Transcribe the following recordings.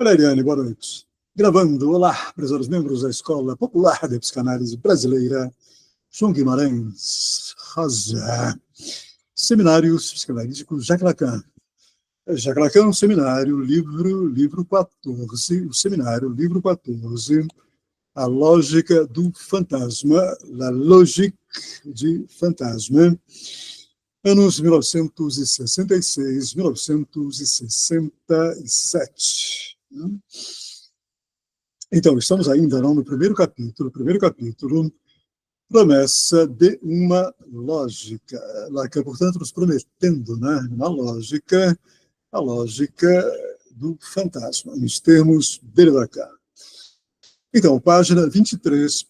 Olá, Ariane, boa noite. Gravando, olá, prezadores membros da Escola Popular de Psicanálise Brasileira, João Guimarães, Rosa. Seminários Psicanalíticos Jacques Lacan. Jacques Lacan, seminário, livro 14, o seminário, livro 14, A Lógica do Fantasma, La Logique du Fantasme, anos 1966, 1967. Então, estamos ainda no primeiro capítulo, promessa de uma lógica. Lacan, portanto, nos prometendo, né, uma lógica, a lógica do fantasma, nos termos dele, Lacan. Então, página 23,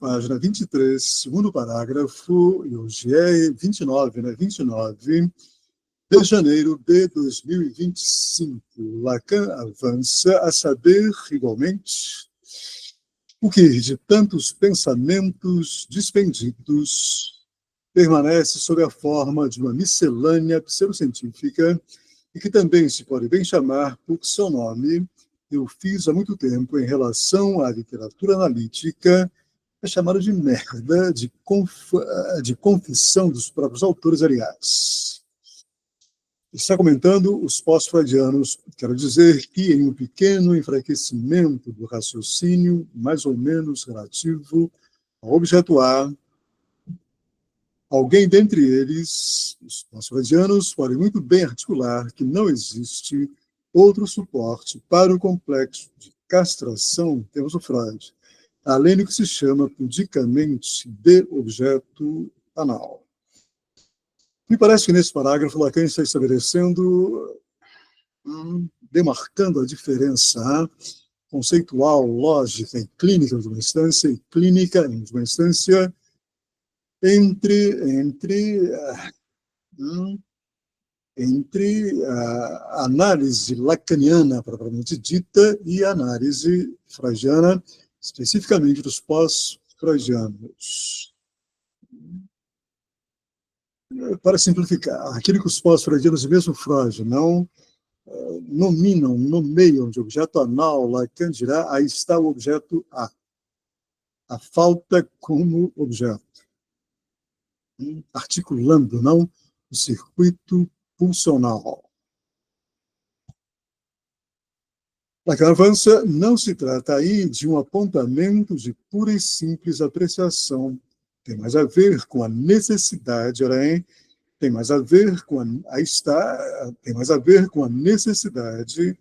segundo parágrafo, e hoje é 29, né, 29 de janeiro de 2025. Lacan avança a saber, igualmente, o que de tantos pensamentos despendidos permanece sob a forma de uma miscelânea pseudocientífica e que também se pode bem chamar por seu nome. Eu fiz há muito tempo em relação à literatura analítica, é chamada de merda, de confissão dos próprios autores, aliás. Está comentando os pós-freudianos. Quero dizer que em um pequeno enfraquecimento do raciocínio, mais ou menos relativo ao objeto A, alguém dentre eles, os pós-freudianos, pode muito bem articular que não existe outro suporte para o complexo de castração, temos o Freud, além do que se chama pudicamente de objeto anal. Me parece que nesse parágrafo Lacan está estabelecendo, demarcando a diferença conceitual, lógica e clínica de uma instância, e clínica em uma instância, entre a análise lacaniana, propriamente dita, e a análise freudiana, especificamente dos pós-freudianos. Para simplificar, aquilo que os pós-freudianos e mesmo Freud não nomeiam de objeto anal, Lacan dirá, aí está o objeto A. A falta como objeto. Articulando, não, o circuito pulsional. Lacan avança, não se trata aí de um apontamento de pura e simples apreciação. Tem mais a ver com a necessidade, tem mais a ver com a necessidade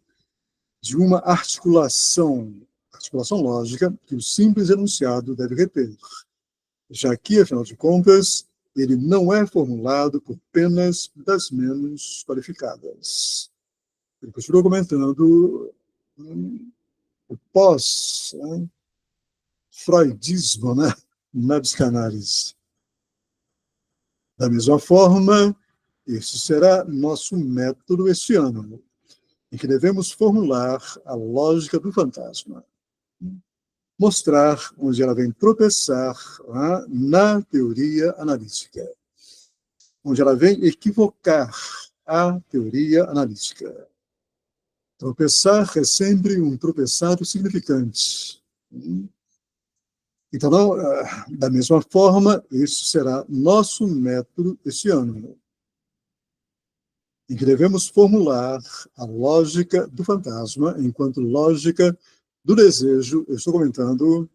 de uma articulação lógica que o simples enunciado deve reter, já que, afinal de contas, ele não é formulado por penas das menos qualificadas. Ele continua comentando o pós-freudismo, né, na psicanálise. Da mesma forma, esse será nosso método este ano, em que devemos formular a lógica do fantasma, mostrar onde ela vem tropeçar na teoria analítica, onde ela vem equivocar a teoria analítica. Tropeçar é sempre um tropeçado significante. Então, da mesma forma, esse será nosso método este ano, em que devemos formular a lógica do fantasma enquanto lógica do desejo. Eu estou comentando,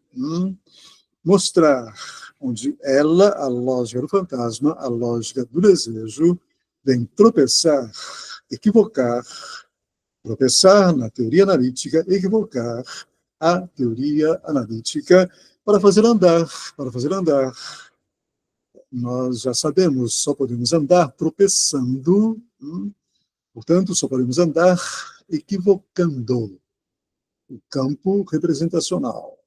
mostrar onde ela, a lógica do fantasma, a lógica do desejo, vem tropeçar, equivocar, tropeçar na teoria analítica, equivocar a teoria analítica para fazer andar. Nós já sabemos, só podemos andar tropeçando, portanto, só podemos andar equivocando o campo representacional.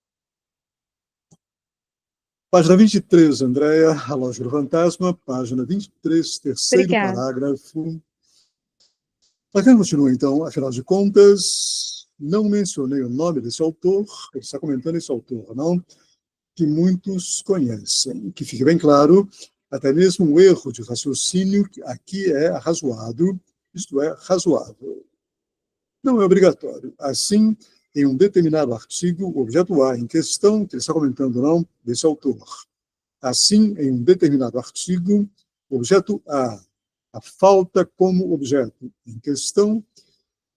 Página 23, Andréa, a lógica do fantasma, página 23, terceiro parágrafo. Lacan continua, então, afinal de contas, não mencionei o nome desse autor, ele está comentando esse autor, não, que muitos conhecem, que fique bem claro, até mesmo um erro de raciocínio que aqui é arrazoado, isto é, razoável. Não é obrigatório. Assim, em um determinado artigo, o objeto A em questão, que ele está comentando, não, desse autor. Assim, em um determinado artigo, o objeto a falta como objeto em questão,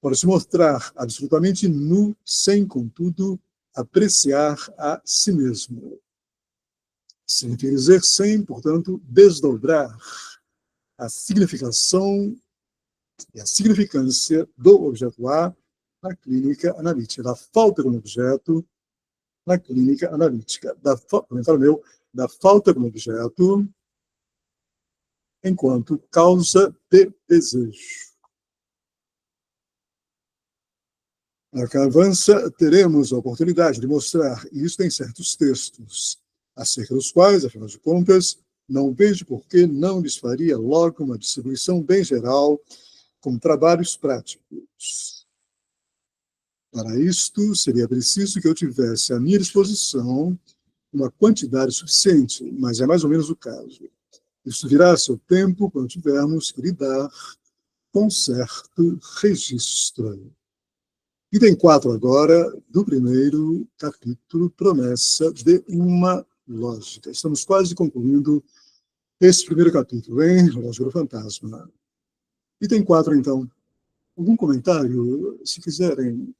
pode se mostrar absolutamente nu, sem, contudo, apreciar a si mesmo. Significa dizer sem, portanto, desdobrar a significação e a significância do objeto A na clínica analítica, da falta como objeto na clínica analítica, da falta como objeto enquanto causa de desejo. Na que avança, teremos a oportunidade de mostrar isso em certos textos, acerca dos quais, afinal de contas, não vejo por que não lhes faria logo uma distribuição bem geral com trabalhos práticos. Para isto, seria preciso que eu tivesse à minha disposição uma quantidade suficiente, mas é mais ou menos o caso. Isso virá a seu tempo quando tivermos que lidar com certo registro. Item 4 agora, do primeiro capítulo, Promessa de uma Lógica. Estamos quase concluindo esse primeiro capítulo, hein? Lógica do Fantasma. Item 4, então. Algum comentário, se quiserem?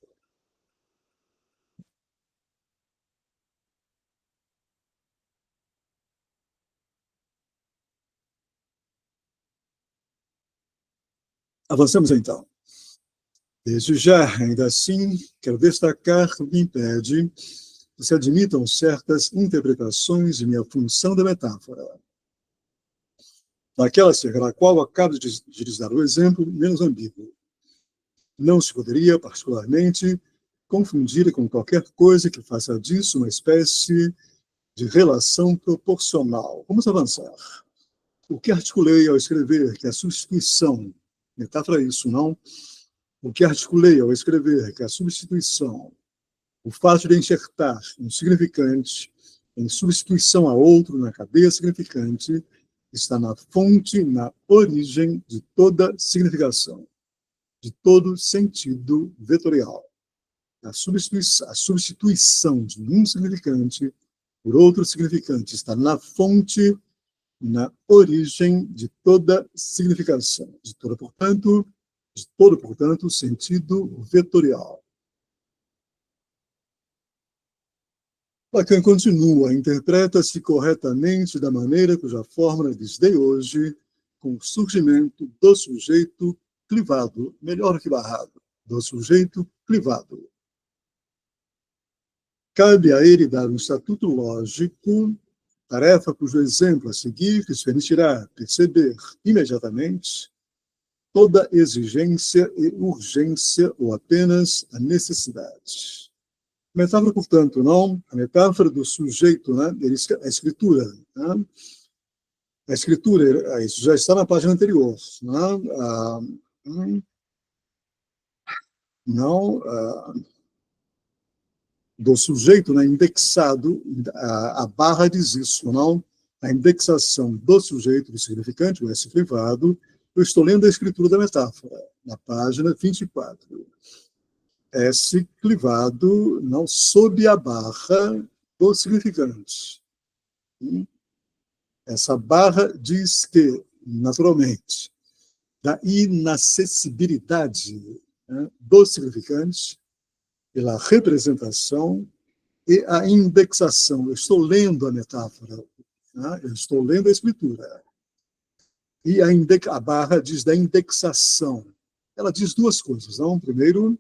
Avançamos, então. Desde já, ainda assim, quero destacar o que impede que se admitam certas interpretações de minha função da metáfora. Naquela acerca da qual acabo de lhes dar o exemplo menos ambíguo. Não se poderia, particularmente, confundir com qualquer coisa que faça disso uma espécie de relação proporcional. Vamos avançar. O que articulei ao escrever que a substituição, metáfora é isso, não? O que articulei ao escrever que a substituição, o fato de enxertar um significante em substituição a outro na cadeia significante, está na fonte, na origem de toda significação, de todo sentido vetorial. A substituição de um significante por outro significante está na fonte, na origem de toda significação, de todo, portanto, sentido vetorial. Lacan continua, interpreta-se corretamente da maneira cuja fórmula lhes dei hoje, com o surgimento do sujeito clivado, melhor que barrado, do sujeito clivado. Cabe a ele dar um estatuto lógico, tarefa cujo exemplo a seguir lhes permitirá perceber imediatamente toda exigência e urgência ou apenas a necessidade. A metáfora, portanto, não, a metáfora do sujeito, né, a escritura. Né, a escritura, isso já está na página anterior. Né, do sujeito, né, indexado, a barra diz isso, não? A indexação do sujeito, do significante, o S privado, eu estou lendo a escritura da metáfora, na página 24. S clivado, não, sob a barra do significante. Essa barra diz que, naturalmente, da inacessibilidade, né, do significante pela representação e a indexação. Eu estou lendo a metáfora, né, eu estou lendo a escritura. E a barra diz da indexação. Ela diz duas coisas. Não? Primeiro,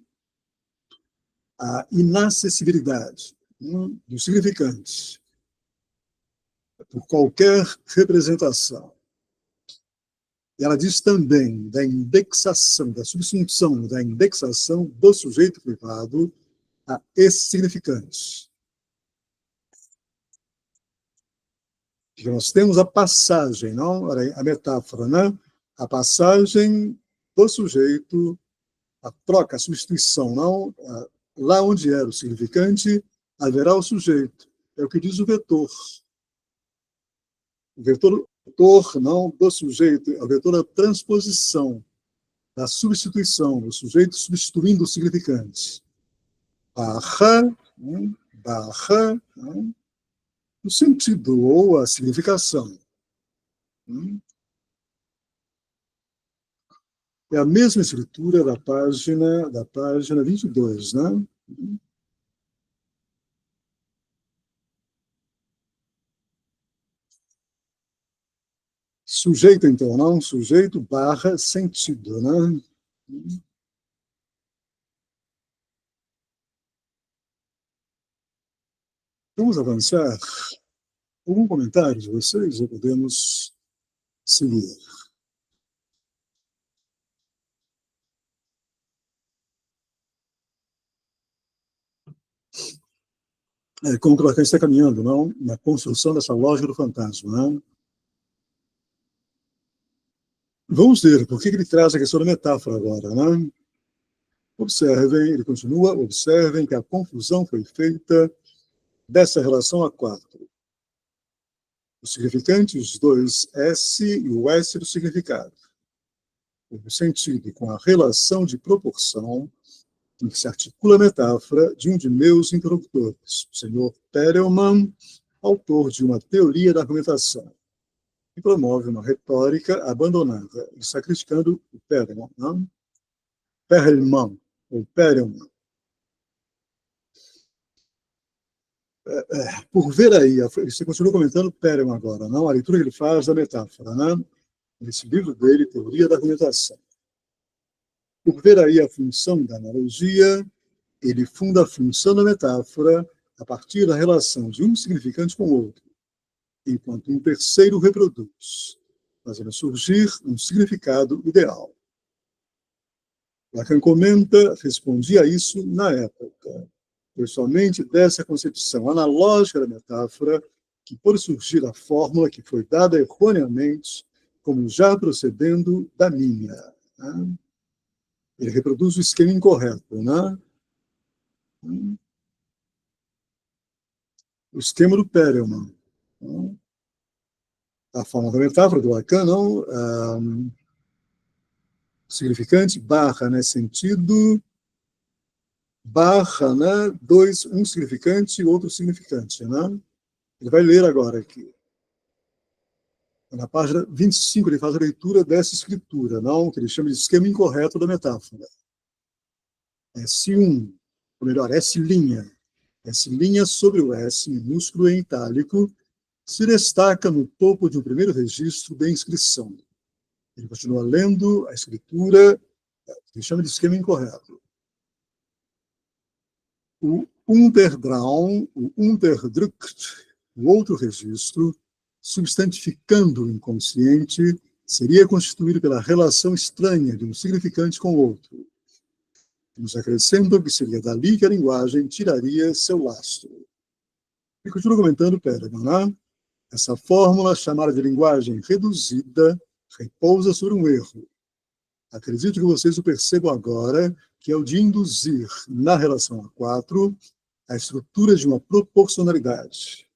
a inacessibilidade do significante por qualquer representação. Ela diz também da indexação, da subsunção da indexação do sujeito privado a esse significante. Nós temos a passagem, não? A metáfora, né? A passagem do sujeito, a troca, a substituição, não? Lá onde era o significante, haverá o sujeito. É o que diz o vetor. O vetor não do sujeito, é o vetor da transposição, da substituição, o sujeito substituindo o significante. barra, barra, o sentido ou a significação. É a mesma escritura da página 22, né? Sujeito, então, não? Sujeito barra sentido, né? Vamos avançar. Algum comentário de vocês ou podemos seguir? Como que Lacan está caminhando, não? Na construção dessa lógica do fantasma, não? Vamos ver por que ele traz a questão da metáfora agora, né? Observem, ele continua, observem que a confusão foi feita dessa relação a quatro. O significante, os dois S e o S do significado. O sentido com a relação de proporção em que se articula a metáfora de um de meus interlocutores, o senhor Perelman, autor de uma teoria da argumentação, que promove uma retórica abandonada. Ele está criticando o Perelman, não? Perelman, ou Perelman. Por ver aí, você continua comentando Perelman agora, não? A leitura que ele faz da metáfora, né? Nesse livro dele, Teoria da Argumentação. Por ver aí a função da analogia, ele funda a função da metáfora a partir da relação de um significante com o outro, enquanto um terceiro reproduz, fazendo surgir um significado ideal. Lacan comenta, respondia a isso na época. Foi somente dessa concepção analógica da metáfora que pôde surgir a fórmula que foi dada erroneamente como já procedendo da minha. Né? Ele reproduz o esquema incorreto. Né? O esquema do Perelman. Né? A forma da metáfora do Lacan, não, significante, barra, né, sentido, barra, né, dois, um significante e outro significante, né? Ele vai ler agora aqui. Na página 25, ele faz a leitura dessa escritura, não, que ele chama de esquema incorreto da metáfora. S1, ou melhor, S'. S' sobre o S, minúsculo em itálico, se destaca no topo de um primeiro registro da inscrição. Ele continua lendo a escritura, que ele chama de esquema incorreto. O Unterdraum, o Unterdrückt, o outro registro, substantificando o inconsciente, seria constituído pela relação estranha de um significante com o outro. Nos acrescentam que seria dali que a linguagem tiraria seu lastro. E continua comentando Perelman, né? Essa fórmula, chamada de linguagem reduzida, repousa sobre um erro. Acredito que vocês o percebam agora, que é o de induzir, na relação a quatro, a estrutura de uma proporcionalidade.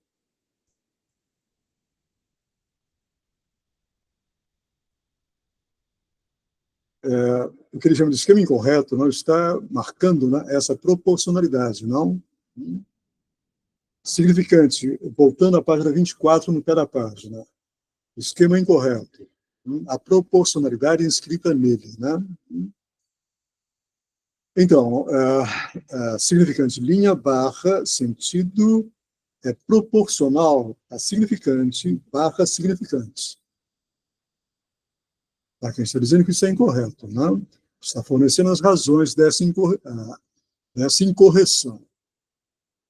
O que ele chama de esquema incorreto não está marcando, né, essa proporcionalidade, não? Significante, voltando à página 24, no pé da página. Esquema incorreto. A proporcionalidade inscrita nele, né? Então, significante, linha, barra, sentido, é proporcional a significante, barra, significante. Quem está dizendo que isso é incorreto, não? Está fornecendo as razões dessa incorreção.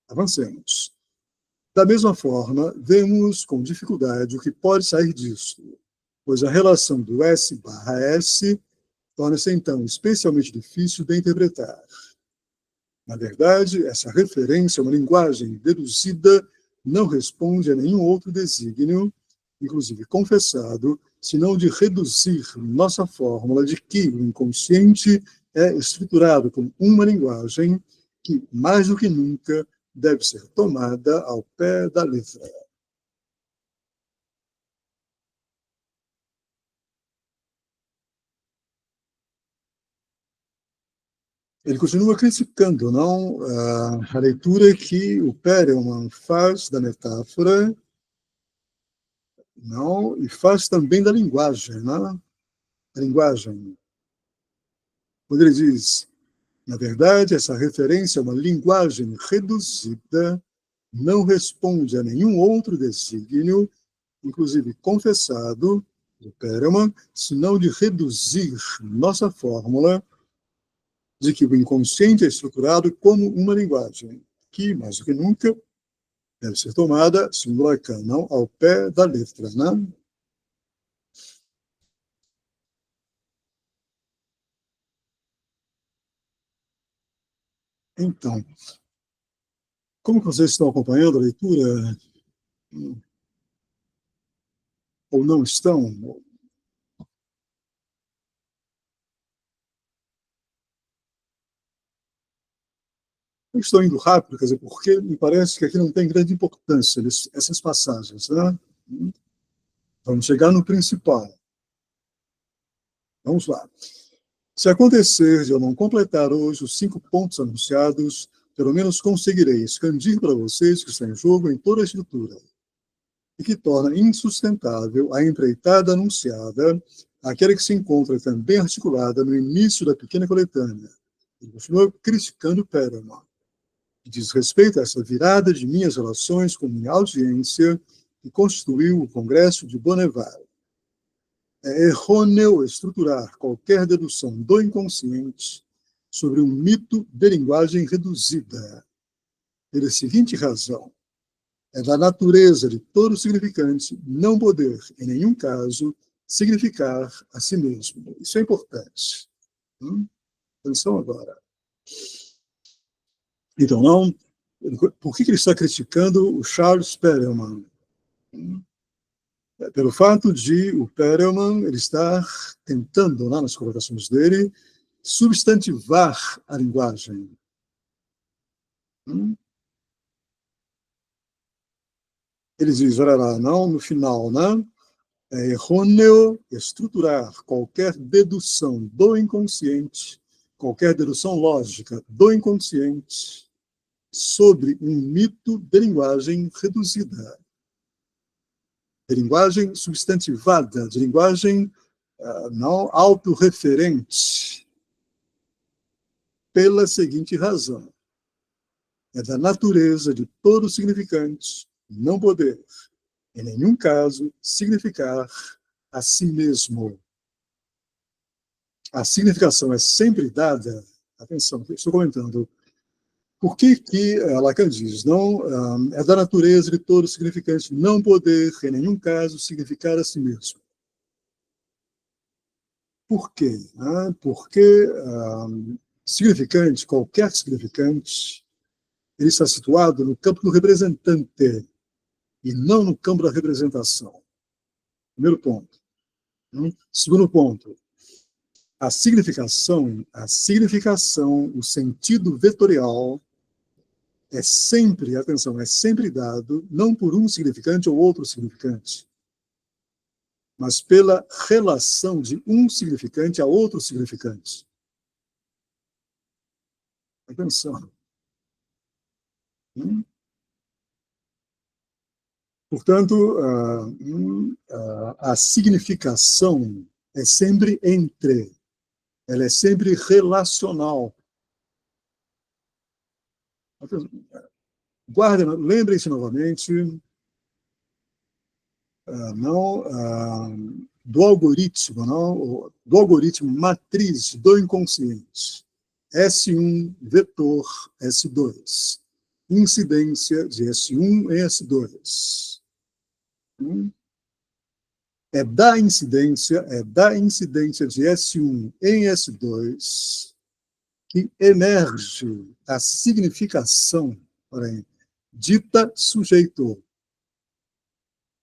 Avancemos. Da mesma forma, vemos com dificuldade o que pode sair disso, pois a relação do S barra S torna-se, então, especialmente difícil de interpretar. Na verdade, essa referência a uma linguagem deduzida não responde a nenhum outro desígnio, inclusive confessado, senão de reduzir nossa fórmula de que o inconsciente é estruturado como uma linguagem que, mais do que nunca, deve ser tomada ao pé da letra. Ele continua criticando, não, a leitura que o Perelman faz da metáfora, não, e faz também da linguagem, não? A linguagem. Quando ele diz, na verdade, essa referência a uma linguagem reduzida não responde a nenhum outro desígnio, inclusive confessado, do Perelman, senão de reduzir nossa fórmula de que o inconsciente é estruturado como uma linguagem, que, mais do que nunca, deve ser tomada, segundo Lacan, não ao pé da letra, né? Então, como que vocês estão acompanhando a leitura? Ou não estão? Eu estou indo rápido, quer dizer, porque me parece que aqui não tem grande importância essas passagens, né? Vamos chegar no principal. Vamos lá. Se acontecer de eu não completar hoje os 5 pontos anunciados, pelo menos conseguirei expandir para vocês que está em jogo em toda a estrutura, e que torna insustentável a empreitada anunciada, aquela que se encontra também articulada no início da pequena coletânea. Ele continua criticando Perelman, que diz respeito a essa virada de minhas relações com minha audiência, que constituiu o Congresso de Bonneval. É errôneo estruturar qualquer dedução do inconsciente sobre um mito de linguagem reduzida. Pela seguinte razão: é da natureza de todo significante não poder, em nenhum caso, significar a si mesmo. Isso é importante. Atenção agora. Então, não, por que ele está criticando o Charles Perelman? Pelo fato de o Perelman ele estar tentando, lá nas colocações dele, substantivar a linguagem. Ele diz, olha lá, não, no final, né? É errôneo estruturar qualquer dedução do inconsciente, qualquer dedução lógica do inconsciente sobre um mito de linguagem reduzida, de linguagem substantivada, de linguagem não autorreferente, pela seguinte razão: é da natureza de todo significante não poder, em nenhum caso, significar a si mesmo. A significação é sempre dada, atenção, estou comentando, por que Lacan diz, não, é da natureza de todo significante não poder, em nenhum caso, significar a si mesmo. Por quê? Porque significante, qualquer significante, ele está situado no campo do representante e não no campo da representação. Primeiro ponto. Segundo ponto, a significação, o sentido vetorial é sempre, atenção, é sempre dado não por um significante ou outro significante, mas pela relação de um significante a outro significante. Atenção. Portanto, a significação é sempre entre, ela é sempre relacional. Guardem, lembrem-se novamente do algoritmo, do algoritmo matriz do inconsciente. S1, vetor S2. Incidência de S1 em S2. É da incidência de S1 em S2 que emerge a significação, porém, dita sujeito.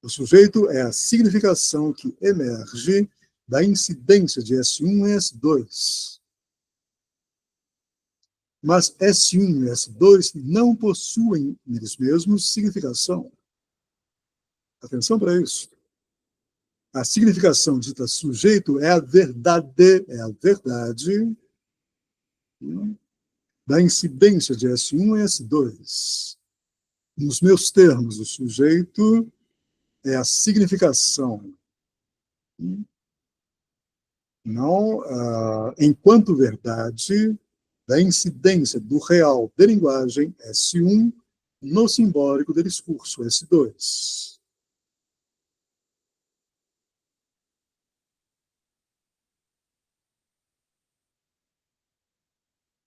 O sujeito é a significação que emerge da incidência de S1 em S2. Mas S1 e S2 não possuem neles mesmos significação. Atenção para isso. A significação dita sujeito é a verdade, da incidência de S1 e S2. Nos meus termos, o sujeito é a significação, não enquanto verdade, da incidência do real de linguagem S1 no simbólico do discurso S2.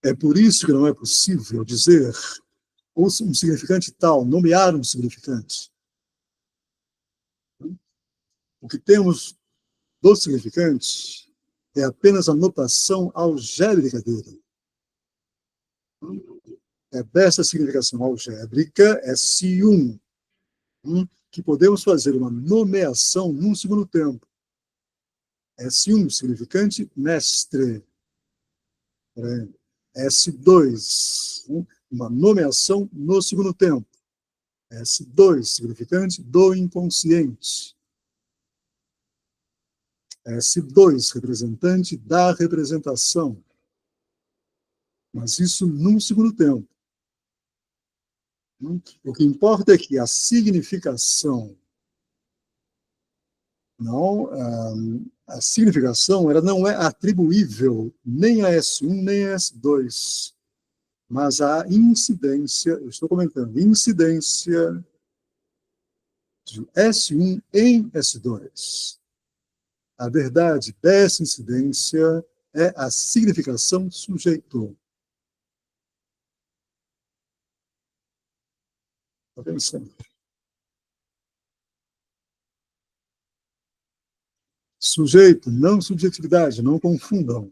É por isso que não é possível dizer ou um significante tal, nomear um significante. O que temos dos significantes é apenas a notação algébrica dele. É dessa significação algébrica, S1, que podemos fazer uma nomeação num segundo tempo. S1, significante mestre. S2, uma nomeação no segundo tempo. S2, significante do inconsciente. S2, representante da representação. Mas isso num segundo tempo. O que importa é que a significação a significação ela não é atribuível nem a S1 nem a S2, mas a incidência, eu estou comentando, incidência de S1 em S2. A verdade dessa incidência é a significação sujeito. Está pensando? Sujeito, não subjetividade, não confundam.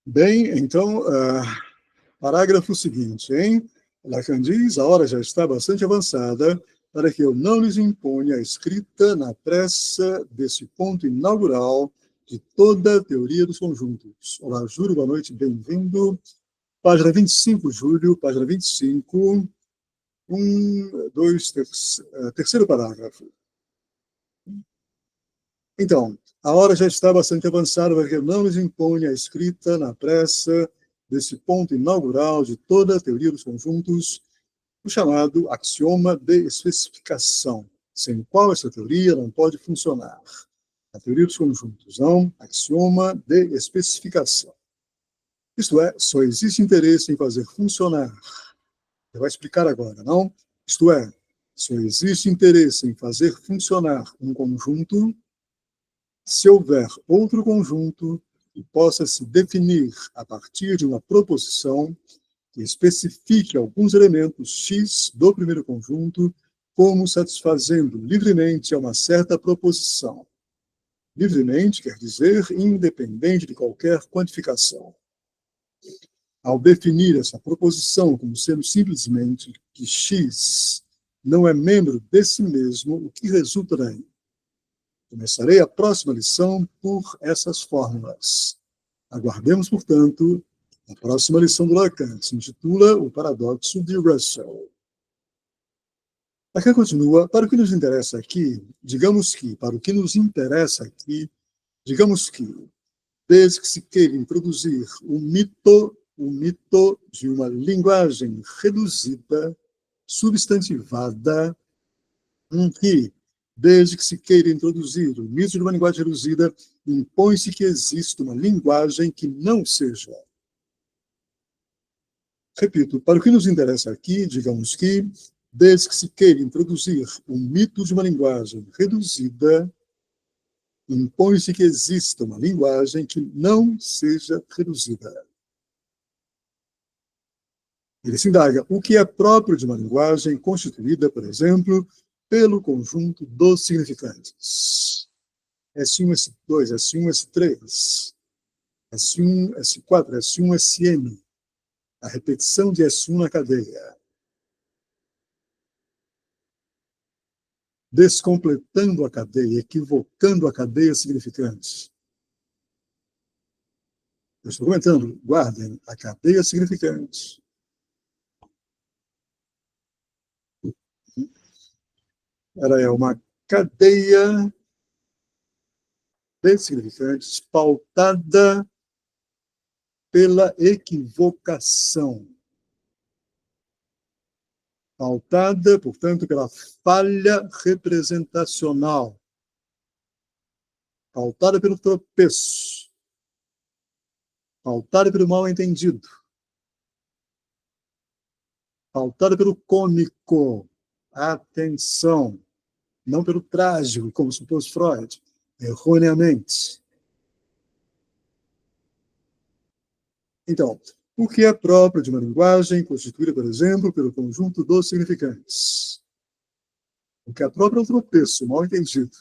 Bem, então, parágrafo seguinte, hein? Lacan diz, a hora já está bastante avançada para que eu não lhes imponha a escrita na pressa desse ponto inaugural de toda a teoria dos conjuntos. Olá, Júlio, boa noite, bem-vindo. Página 25, Júlio, página 25, terceiro parágrafo. Então, a hora já está bastante avançada para que eu não lhes imponha a escrita na pressa desse ponto inaugural de toda a teoria dos conjuntos, o chamado axioma de especificação, sem o qual essa teoria não pode funcionar. A teoria dos conjuntos, não? Axioma de especificação. Isto é, só existe interesse em fazer funcionar. Você vai explicar agora, não? Isto é, só existe interesse em fazer funcionar um conjunto se houver outro conjunto que possa se definir a partir de uma proposição que especifique alguns elementos X do primeiro conjunto como satisfazendo livremente a uma certa proposição. Livremente quer dizer independente de qualquer quantificação. Ao definir essa proposição como sendo simplesmente que X não é membro de si mesmo, o que resulta daí? Começarei a próxima lição por essas fórmulas. Aguardemos, portanto, a próxima lição do Lacan, que se intitula O Paradoxo de Russell. Lacan continua, para o que nos interessa aqui, digamos que, desde que se queira introduzir o mito de uma linguagem reduzida, substantivada, que, desde que se queira introduzir o mito de uma linguagem reduzida, impõe-se que exista uma linguagem que não seja. Repito, para o que nos interessa aqui, digamos que, desde que se queira introduzir o mito de uma linguagem reduzida, impõe-se que exista uma linguagem que não seja reduzida. Ele se indaga o que é próprio de uma linguagem constituída, por exemplo, pelo conjunto dos significantes. S1, S2, S1, S3, S1, S4, S1, Sn. A repetição de S1 na cadeia. Descompletando a cadeia, equivocando a cadeia significante. Eu estou comentando, guardem, a cadeia significante. Ela é uma cadeia de significantes pautada pela equivocação. Pautada, portanto, pela falha representacional. Pautada pelo tropeço. Pautada pelo mal-entendido. Pautada pelo cômico. Atenção. Não pelo trágico, como supôs Freud, erroneamente. Então, o que é próprio de uma linguagem constituída, por exemplo, pelo conjunto dos significantes? O que é próprio é o tropeço, o mal-entendido.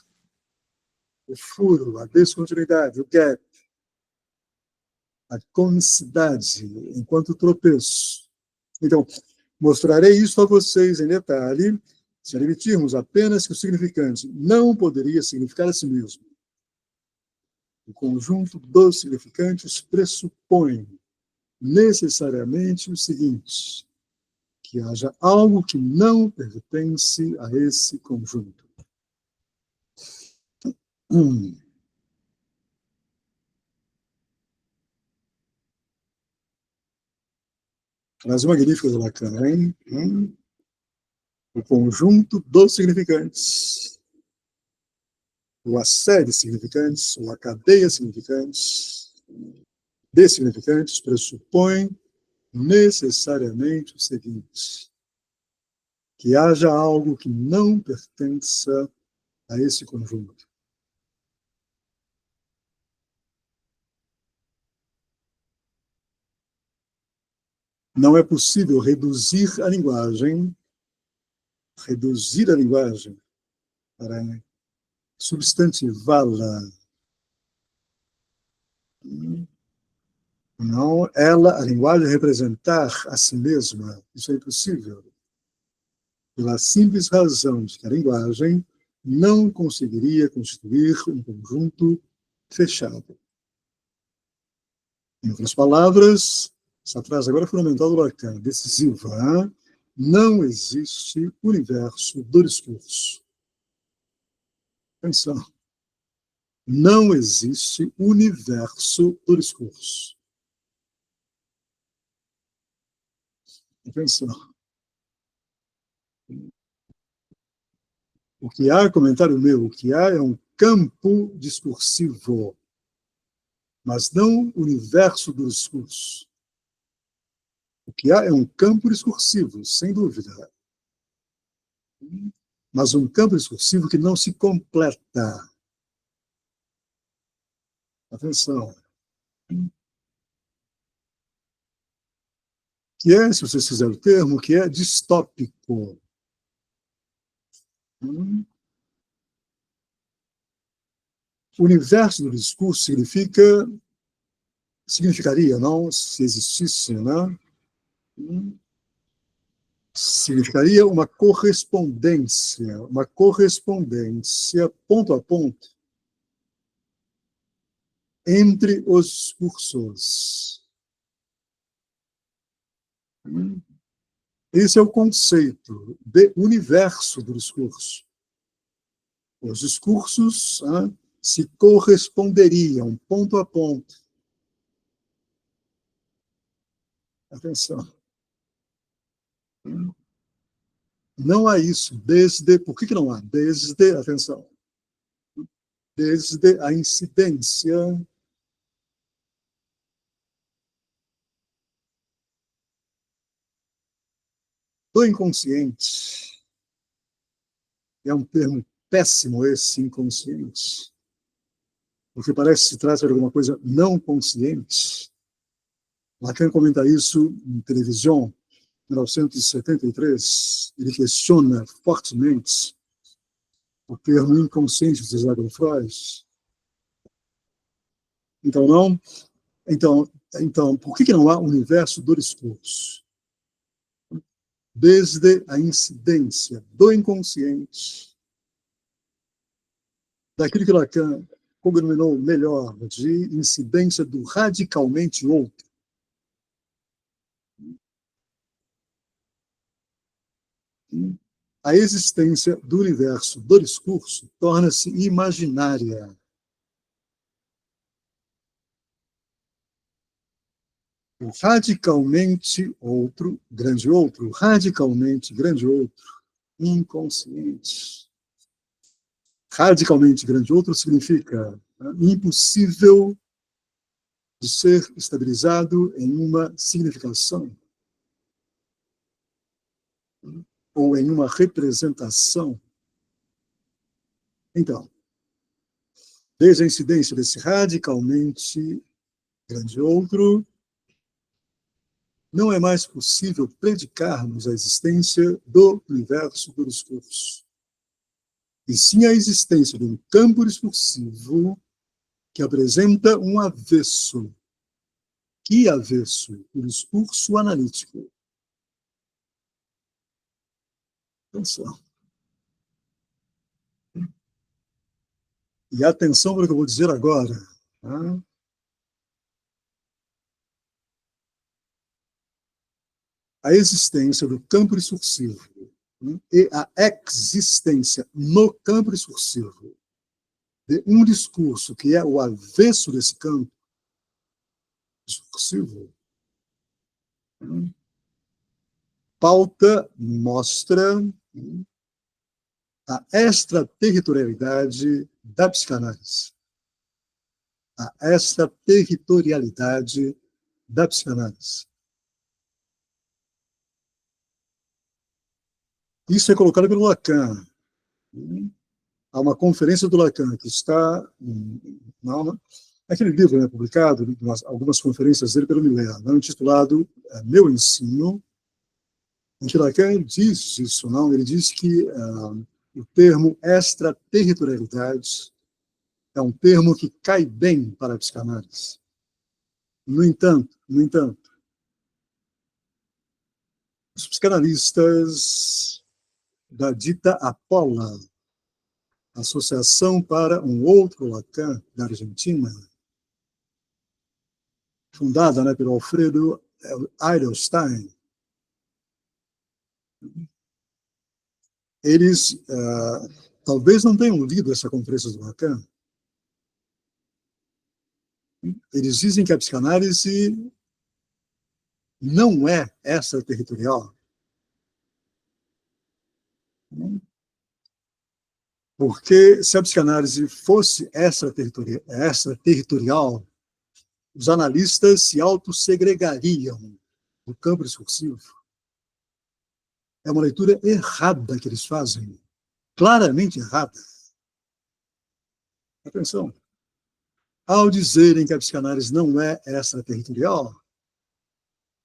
O furo, a descontinuidade, o gap, a comicidade, enquanto tropeço. Então, mostrarei isso a vocês em detalhe, se admitirmos apenas que o significante não poderia significar a si mesmo. O conjunto dos significantes pressupõe necessariamente o seguinte, que haja algo que não pertence a esse conjunto. Frase magnífica do Lacan, hein? O conjunto dos significantes, ou a série de significantes, ou a cadeia de significantes pressupõe necessariamente o seguinte, que haja algo que não pertença a esse conjunto. Não é possível reduzir a linguagem para substantivá-la. Não ela, a linguagem, representar a si mesma. Isso é impossível. Pela simples razão de que a linguagem não conseguiria constituir um conjunto fechado. Em outras palavras, essa frase agora é fundamental do Lacan, decisiva. Não existe universo do discurso. Atenção. Não existe universo do discurso. Atenção. O que há, comentário meu, o que há é um campo discursivo, mas não o universo do discurso. O que há é um campo discursivo, sem dúvida, mas um campo discursivo que não se completa. Atenção. Que é, se vocês quiserem o termo, que é distópico. O universo do discurso significaria, não, se existisse, né? Significaria uma correspondência ponto a ponto entre os discursos. Esse é o conceito de universo do discurso. Os discursos se corresponderiam ponto a ponto. Atenção. Não há isso desde... Por que não há? Atenção. Desde a incidência do inconsciente. É um termo péssimo esse, inconsciente, porque parece que se trata de alguma coisa não consciente. Lacan comenta isso em televisão, em 1973. Ele questiona fortemente o termo inconsciente utilizado por Freud. Então, por que não há universo do discurso? Desde a incidência do inconsciente, daquilo que Lacan denominou melhor de incidência do radicalmente outro. a existência do universo do discurso torna-se imaginária. O radicalmente outro, radicalmente grande outro, inconsciente. Radicalmente grande outro significa impossível de ser estabilizado em uma significação ou em uma representação. Então, desde a incidência desse radicalmente grande outro, não é mais possível predicarmos a existência do universo do discurso, e sim a existência de um campo discursivo que apresenta um avesso. Que avesso? O discurso analítico. Atenção. E atenção para o que eu vou dizer agora. Tá? A existência do campo discursivo e a existência no campo discursivo de um discurso que é o avesso desse campo discursivo, pauta, mostra a extraterritorialidade da psicanálise. A extraterritorialidade da psicanálise. Isso é colocado pelo Lacan. Há uma conferência do Lacan que está naquele livro, né, publicado, algumas conferências dele pelo Miller, intitulado Meu Ensino, em que Lacan diz isso, ele diz que o termo extraterritorialidade é um termo que cai bem para a psicanálise. No entanto, os psicanalistas da dita APOLA, Associação para um Outro Lacan, da Argentina, fundada pelo Alfredo Edelstein, eles talvez não tenham lido essa conferência do Lacan. Eles dizem que a psicanálise não é extraterritorial. Porque se a psicanálise fosse extraterritorial, os analistas se autossegregariam do campo discursivo. É uma leitura errada que eles fazem, claramente errada. Atenção. Ao dizerem que a psicanálise não é extraterritorial,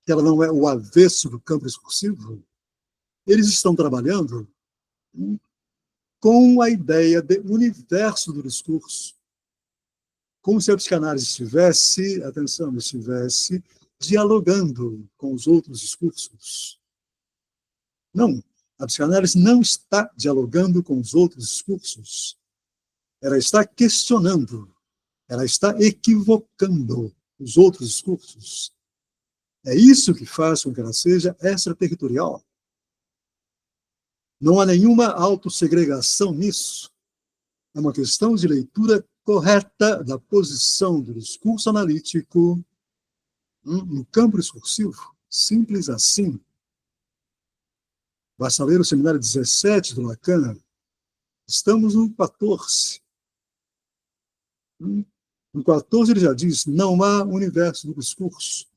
que ela não é o avesso do campo discursivo, eles estão trabalhando com a ideia de universo do discurso, como se a psicanálise estivesse dialogando com os outros discursos. Não, a psicanálise não está dialogando com os outros discursos. Ela está questionando, ela está equivocando os outros discursos. É isso que faz com que ela seja extraterritorial. Não há nenhuma autossegregação nisso. É uma questão de leitura correta da posição do discurso analítico no campo discursivo. Simples assim. Basta ler o seminário 17 do Lacan. Estamos no 14. No 14 ele já diz, não há universo do discurso.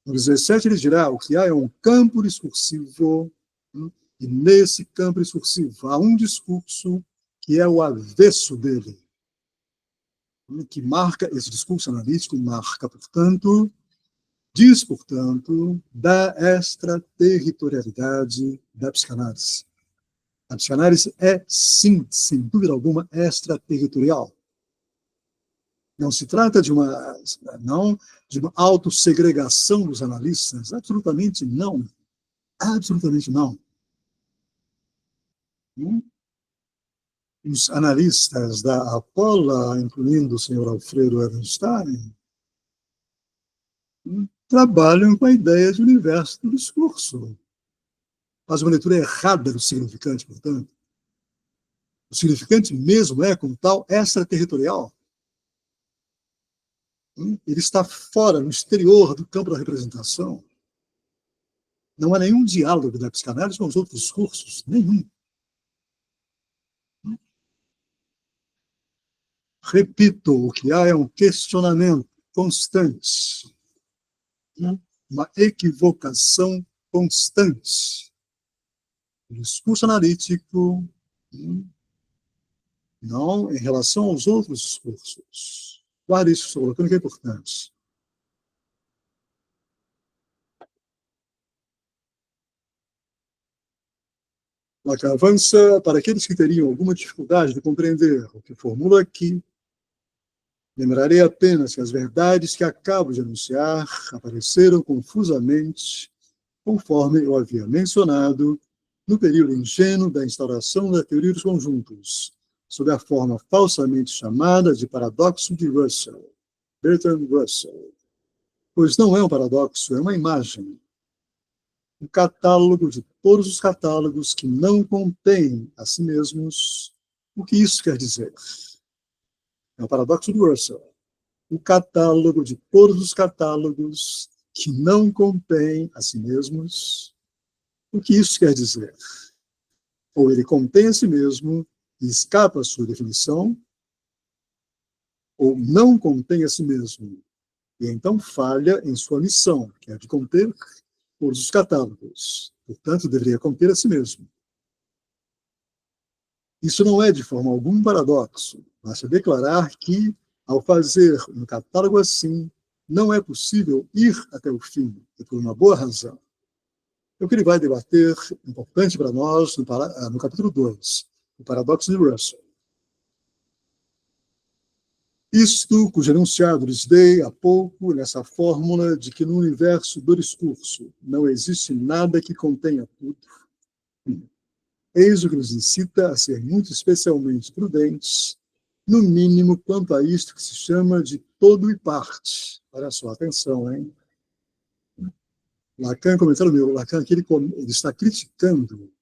No 17 ele dirá, o que há é um campo discursivo, e nesse campo discursivo há um discurso que é o avesso dele, que marca, esse discurso analítico marca, portanto, diz, portanto, da extraterritorialidade da psicanálise. A psicanálise é, sim, sem dúvida alguma, extraterritorial. Não se trata de uma autossegregação dos analistas, absolutamente não. Absolutamente não. Os analistas da APOLA, incluindo o senhor Alfredo Edelstein, trabalham com a ideia de universo do discurso. faz uma leitura errada do significante, portanto. O significante mesmo é, como tal, extraterritorial. Ele está fora, no exterior do campo da representação. Não há nenhum diálogo da psicanálise com os outros discursos, nenhum. Repito, o que há é um questionamento constante, uma equivocação constante. O discurso analítico, não em relação aos outros discursos. Guarde isso que estou colocando, que é importante. Lacan avança para aqueles que teriam alguma dificuldade de compreender o que formula aqui. Lembrarei apenas que as verdades que acabo de anunciar apareceram confusamente, conforme eu havia mencionado, no período ingênuo da instauração da teoria dos conjuntos, sob a forma falsamente chamada de paradoxo de Russell, Bertrand Russell. Pois não é um paradoxo, é uma imagem. Um catálogo de todos os catálogos que não contêm a si mesmos. O que isso quer dizer? É o paradoxo de Russell. O catálogo de todos os catálogos que não contêm a si mesmos. O que isso quer dizer? Ou ele contém a si mesmo e escapa à sua definição, ou não contém a si mesmo e então falha em sua missão, que é de conter todos os catálogos. Portanto, deveria conter a si mesmo. Isso não é de forma alguma um paradoxo. Basta declarar que, ao fazer um catálogo assim, não é possível ir até o fim, e por uma boa razão. É o que ele vai debater, importante para nós, no capítulo 2, o paradoxo de Russell. Isto, cujo enunciado lhes dei há pouco, nessa fórmula de que no universo do discurso não existe nada que contenha tudo, eis o que nos incita a ser muito especialmente prudentes, no mínimo quanto a isto que se chama de todo e parte. Olha só, atenção, hein? Lacan, comentário meu, Lacan aqui ele está criticando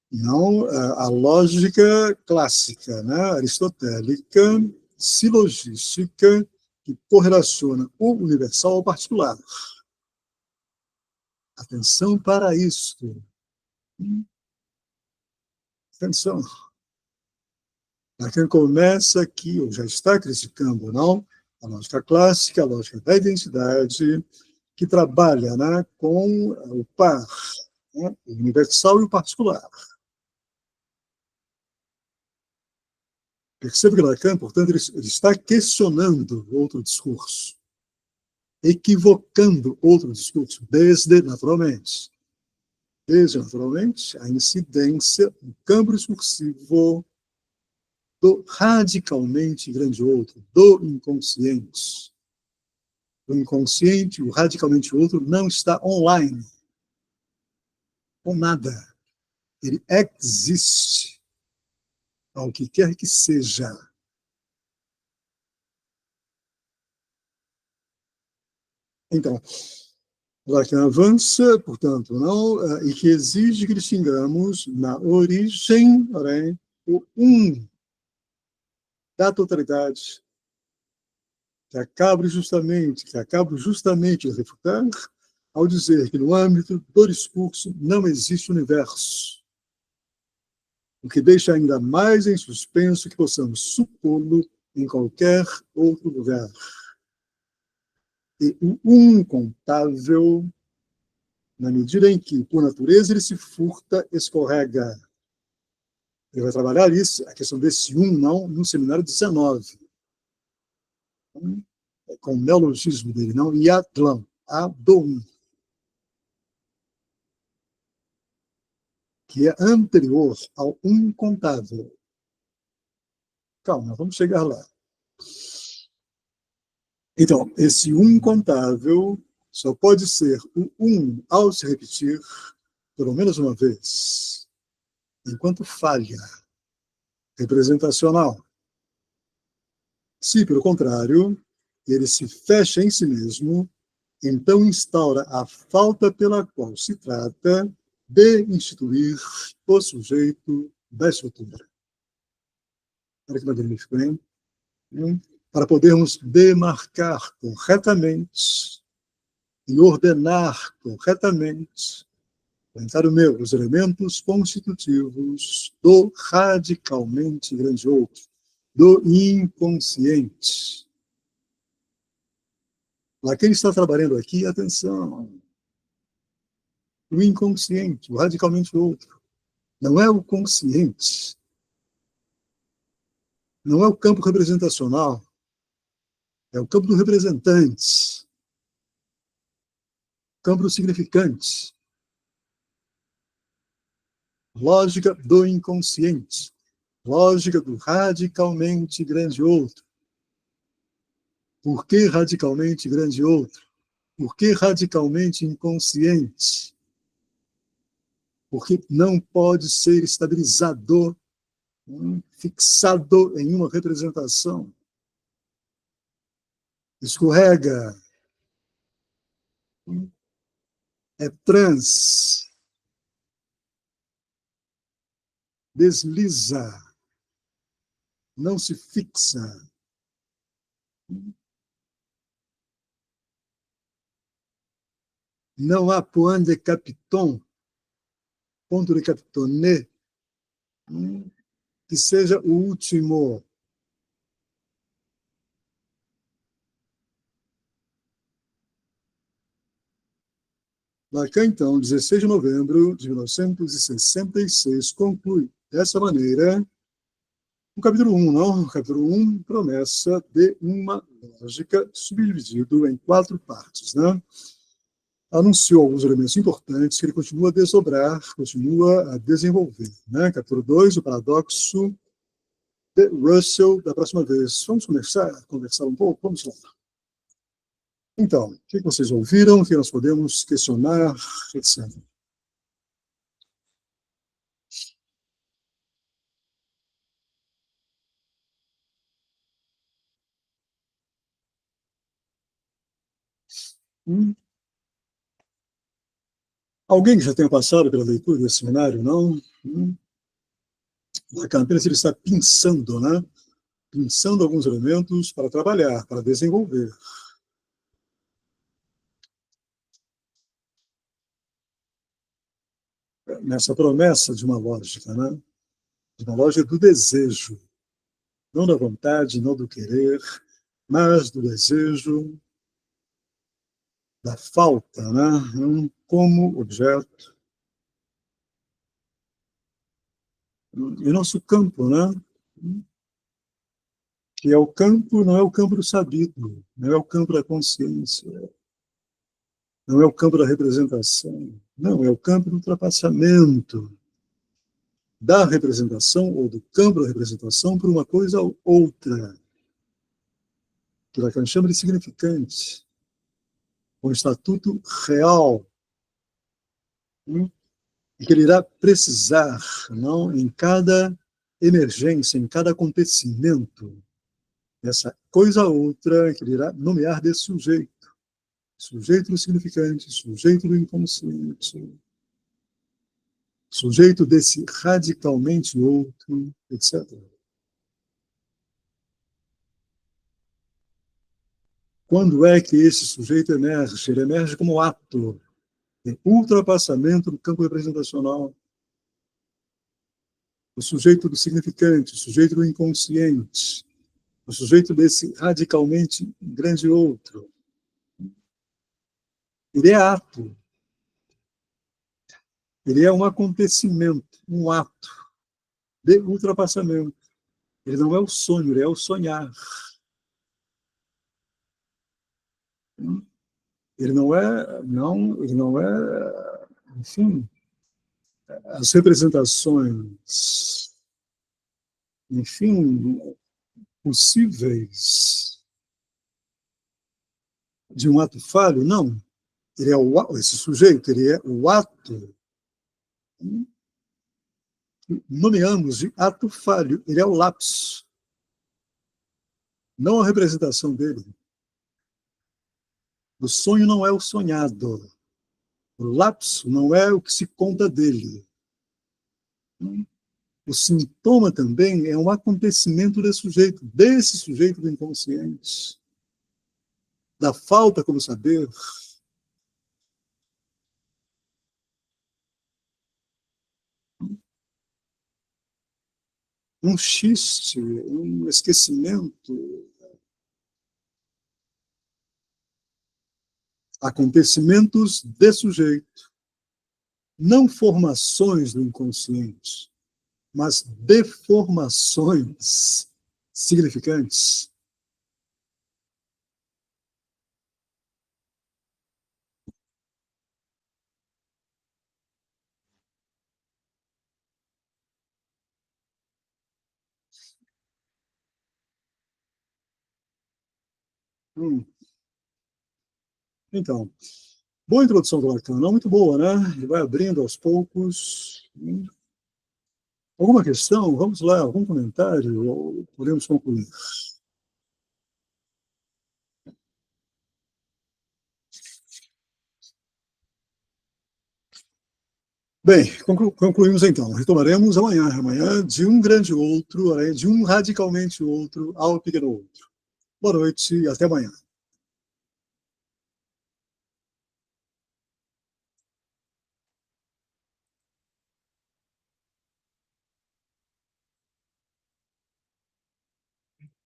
não a lógica clássica, né, aristotélica, silogística, que correlaciona o universal ao particular. Atenção para isto. Atenção. Lacan começa aqui, ou já está criticando, não, a lógica clássica, a lógica da identidade, que trabalha, né, com o par, né, o universal e o particular. Perceba que Lacan, portanto, ele está questionando outro discurso, equivocando outro discurso, naturalmente, a incidência no campo discursivo do radicalmente grande outro, do inconsciente. O inconsciente, o radicalmente outro, não está online, com nada. Ele existe, ao que quer que seja. Então, Lacan avança, portanto, não, e que exige que distingamos na origem, porém, o da totalidade, que acabo justamente de refutar, ao dizer que no âmbito do discurso não existe universo, o que deixa ainda mais em suspenso que possamos supô-lo em qualquer outro lugar. E o incontável, na medida em que, por natureza, ele se furta, escorrega. Ele vai trabalhar isso, a questão desse não, no seminário 19. Com o neologismo dele, não, Yadlam, a do que é anterior ao incontável. Calma, vamos chegar lá. Então, esse incontável só pode ser o ao se repetir pelo menos uma vez, enquanto falha representacional. Se, pelo contrário, ele se fecha em si mesmo, então instaura a falta pela qual se trata de instituir o sujeito da estrutura. Olha que magnífico, hein? Para podermos demarcar corretamente e ordenar corretamente, comentário meu, os elementos constitutivos do radicalmente grande outro, do inconsciente. Lá quem está trabalhando aqui, atenção, o inconsciente, o radicalmente outro, não é o consciente, não é o campo representacional, é o campo do representante, campo do significante, lógica do inconsciente, lógica do radicalmente grande outro. Por que radicalmente grande outro? Por que radicalmente inconsciente? Porque não pode ser estabilizado, fixado em uma representação. Escorrega, é trans, desliza, não se fixa. Não há point de capitão, ponto de capitoné, que seja o último. Lacan, então, 16 de novembro de 1966, conclui dessa maneira o capítulo 1, não? O capítulo 1, promessa de uma lógica subdividido em 4 partes, né? Anunciou alguns elementos importantes que ele continua a desdobrar, continua a desenvolver, né? Capítulo 2, o paradoxo de Russell, da próxima vez. Vamos conversar um pouco? Vamos lá. Então, o que vocês ouviram, o que nós podemos questionar, etc. Alguém que já tenha passado pela leitura desse seminário, não? Lacan apenas ele está pensando, né? Pensando alguns elementos para trabalhar, para desenvolver. Nessa promessa de uma lógica, né? De uma lógica do desejo, não da vontade, não do querer, mas do desejo, da falta, né? Como objeto. E nosso campo, né? Que é o campo, não é o campo do sabido, não é o campo da consciência, não é o campo da representação, não, é o campo do ultrapassamento da representação ou do campo da representação por uma coisa ou outra, que Lacan chama de significante, um estatuto real, e que ele irá precisar, não, em cada emergência, em cada acontecimento, essa coisa outra que ele irá nomear de sujeito. Sujeito do significante, sujeito do inconsciente, sujeito desse radicalmente outro, etc. Quando é que esse sujeito emerge? Ele emerge como ato de ultrapassamento do campo representacional. O sujeito do significante, o sujeito do inconsciente, o sujeito desse radicalmente grande outro. Ele é ato. Ele é um acontecimento, um ato de ultrapassamento. Ele não é o sonho, ele é o sonhar. Ele não é, não, ele não é, enfim, as representações, enfim, possíveis de um ato falho, não. Ele é esse sujeito, ele é o ato que nomeamos de ato falho, ele é o lapso, não a representação dele. O sonho não é o sonhado. O lapso não é o que se conta dele. O sintoma também é um acontecimento desse sujeito do inconsciente. Da falta como saber. Um xiste, um esquecimento. Acontecimentos de sujeito. Não formações do inconsciente, mas deformações significantes. Hum. Então, boa introdução do Lacan, não muito boa, né? Ele vai abrindo aos poucos. Alguma questão? Vamos lá, algum comentário? Ou podemos concluir? Bem, concluímos então. Retomaremos amanhã. Amanhã de um grande outro, de um radicalmente outro ao pequeno outro. Boa noite e até amanhã.